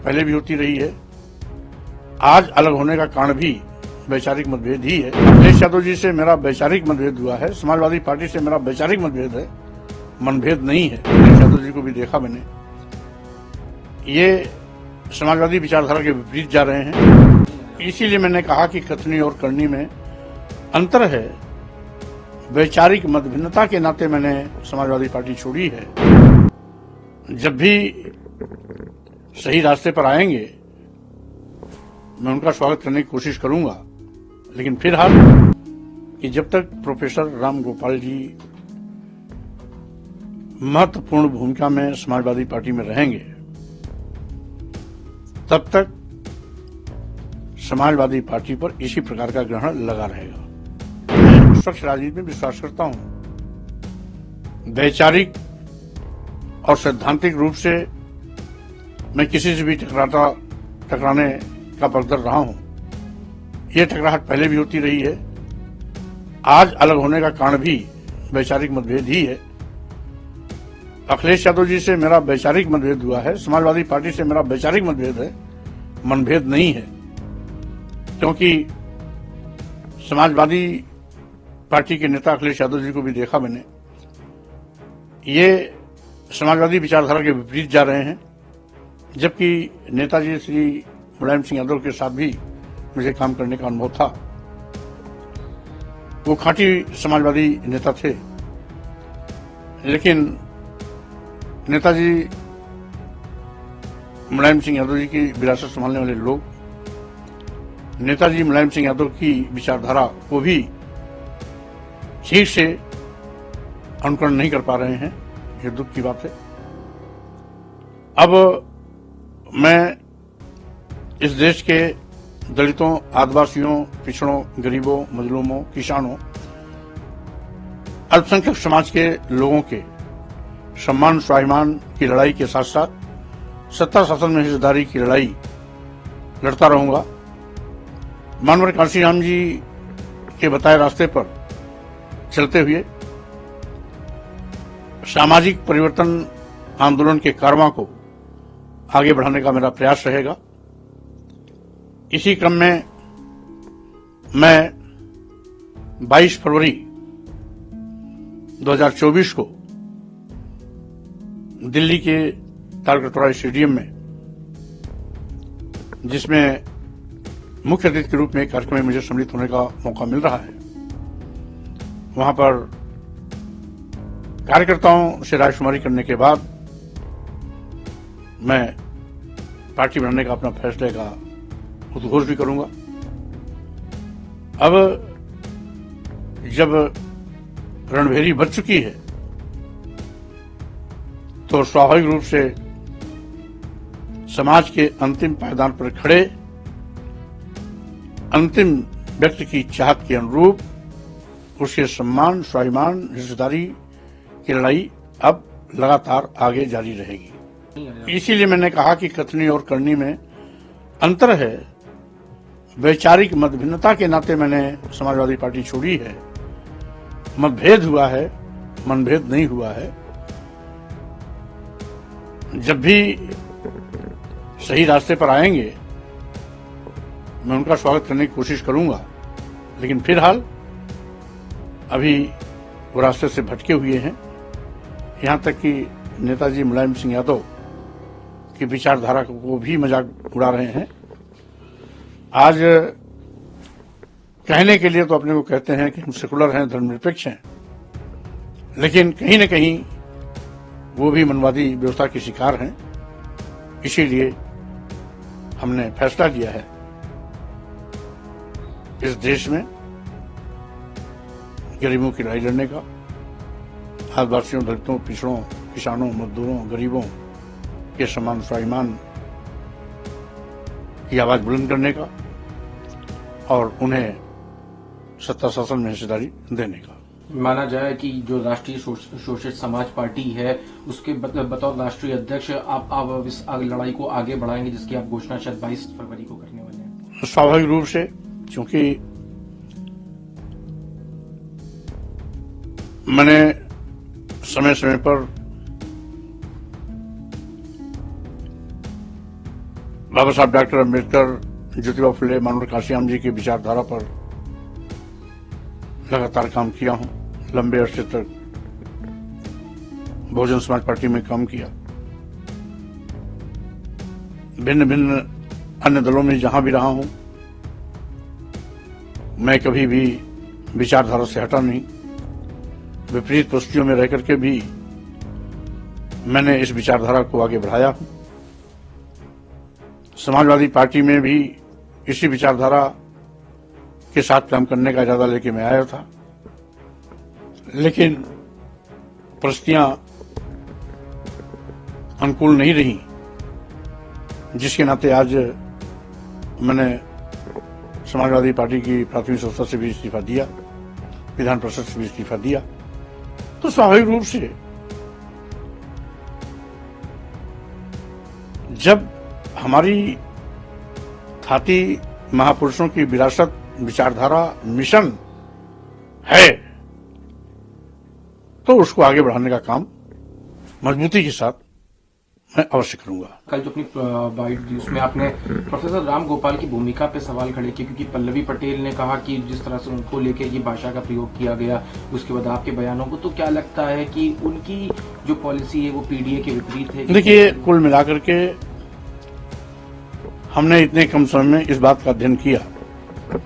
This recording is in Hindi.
पहले भी होती रही है। आज अलग होने का कारण भी वैचारिक मतभेद ही है। अखिलेश यादव जी से मेरा वैचारिक मतभेद हुआ है, समाजवादी पार्टी से मेरा वैचारिक मतभेद है, मनभेद नहीं है। अखिलेश यादव जी को भी देखा मैंने, ये समाजवादी विचारधारा के विपरीत जा रहे हैं। इसीलिए मैंने कहा कि कथनी और करनी में अंतर है। वैचारिक मतभिन्नता के नाते मैंने समाजवादी पार्टी छोड़ी है। जब भी सही रास्ते पर आएंगे मैं उनका स्वागत करने की कोशिश करूंगा, लेकिन फिलहाल कि जब तक प्रोफेसर राम गोपाल जी महत्वपूर्ण भूमिका में समाजवादी पार्टी में रहेंगे तब तक समाजवादी पार्टी पर इसी प्रकार का ग्रहण लगा रहेगा। मैं स्वच्छ राजनीति में विश्वास करता हूं। वैचारिक और सैद्धांतिक रूप से मैं किसी से भी टकराने का बगदर रहा हूं। यह टकराहट पहले भी होती रही है। आज अलग होने का कारण भी वैचारिक मतभेद ही है। अखिलेश यादव जी से मेरा वैचारिक मतभेद हुआ है, समाजवादी पार्टी से मेरा वैचारिक मतभेद है, मनभेद नहीं है। क्योंकि समाजवादी पार्टी के नेता अखिलेश यादव जी को भी देखा मैंने, ये समाजवादी विचारधारा के विपरीत जा रहे हैं। जबकि नेताजी श्री मुलायम सिंह यादव के साथ भी मुझे काम करने का अनुभव था। वो खांटी समाजवादी नेता थे, लेकिन नेताजी मुलायम सिंह यादव जी की विरासत संभालने वाले लोग नेताजी मुलायम सिंह यादव की विचारधारा को भी ठीक से अनुकरण नहीं कर पा रहे हैं। ये दुख की बात है। अब मैं इस देश के दलितों, आदिवासियों, पिछड़ों, गरीबों, मजलूमों, किसानों, अल्पसंख्यक समाज के लोगों के सम्मान स्वाभिमान की लड़ाई के साथ साथ सत्ता शासन में हिस्सेदारी की लड़ाई लड़ता रहूंगा। मानवर कांशीराम जी के बताए रास्ते पर चलते हुए सामाजिक परिवर्तन आंदोलन के कारवां को आगे बढ़ाने का मेरा प्रयास रहेगा। इसी क्रम में मैं 22 फरवरी 2024 को दिल्ली के तालकटोरा स्टेडियम में, जिसमें मुख्य अतिथि के रूप में एक कार्यक्रम में मुझे सम्मिलित होने का मौका मिल रहा है, वहां पर कार्यकर्ताओं से रायशुमारी करने के बाद मैं पार्टी बनाने का अपना फैसले का उद्घोष भी करूंगा। अब जब रणभेरी बच चुकी है तो स्वाभाविक रूप से समाज के अंतिम पायदान पर खड़े अंतिम व्यक्ति की चाहत के अनुरूप उसके सम्मान स्वाभिमान हिस्सेदारी की लड़ाई अब लगातार आगे जारी रहेगी। इसीलिए मैंने कहा कि कथनी और करनी में अंतर है। वैचारिक मतभिन्नता के नाते मैंने समाजवादी पार्टी छोड़ी है। मतभेद हुआ है, मनभेद नहीं हुआ है। जब भी सही रास्ते पर आएंगे मैं उनका स्वागत करने की कोशिश करूंगा, लेकिन फिलहाल अभी वो रास्ते से भटके हुए हैं। यहां तक कि नेताजी मुलायम सिंह यादव की विचारधारा को भी मजाक उड़ा रहे हैं। आज कहने के लिए तो अपने को कहते हैं कि हम सेकुलर हैं, धर्मनिरपेक्ष हैं, लेकिन कहीं न कहीं वो भी मनवादी व्यवस्था के शिकार हैं। इसीलिए हमने फैसला लिया है इस देश में गरीबों की लड़ाई लड़ने का, आदिवासियों, दलितों, पिछड़ों, किसानों, मजदूरों, गरीबों के सम्मान स्वाभिमान की आवाज बुलंद करने का और उन्हें सत्ता शासन में हिस्सेदारी देने का। माना जाए कि जो राष्ट्रीय शोषित समाज पार्टी है उसके बतौर राष्ट्रीय अध्यक्ष आप इस लड़ाई को आगे बढ़ाएंगे, जिसकी आप घोषणा शायद 22 फरवरी को करने वाले हैं। स्वाभाविक रूप से, क्योंकि मैंने समय समय पर बाबा साहब डॉक्टर अम्बेडकर, ज्योतिबा फुले, मानव काशियाम जी की विचारधारा पर लगातार काम किया हूं। लंबे अरसे तक बहुजन समाज पार्टी में काम किया। भिन्न भिन्न अन्य दलों में जहां भी रहा हूं, मैं कभी भी विचारधारा से हटा नहीं। विपरीत परिस्थितियों में रह करके भी मैंने इस विचारधारा को आगे बढ़ाया हूं। समाजवादी पार्टी में भी इसी विचारधारा के साथ काम करने का इरादा लेके मैं आया था, लेकिन परिस्थितियां अनुकूल नहीं रही, जिसके नाते आज मैंने समाजवादी पार्टी की प्राथमिक संस्था से भी इस्तीफा दिया, विधान परिषद से भी इस्तीफा दिया। तो स्वाभाविक रूप से जब हमारी खाती महापुरुषों की विरासत, विचारधारा, मिशन है, तो उसको आगे बढ़ाने का काम मजबूती के साथ मैं अवश्य करूंगा। कल जो अपनी बाइट दी उसमें आपने प्रोफेसर राम गोपाल की भूमिका पे सवाल खड़े किए, क्योंकि पल्लवी पटेल ने कहा कि जिस तरह से उनको लेके ये भाषा का प्रयोग किया गया, उसके बाद आपके बयानों को, तो क्या लगता है कि उनकी जो पॉलिसी है वो पीडीए के विपरीत है? देखिए, कुल मिलाकर के हमने इतने कम समय में इस बात का अध्ययन किया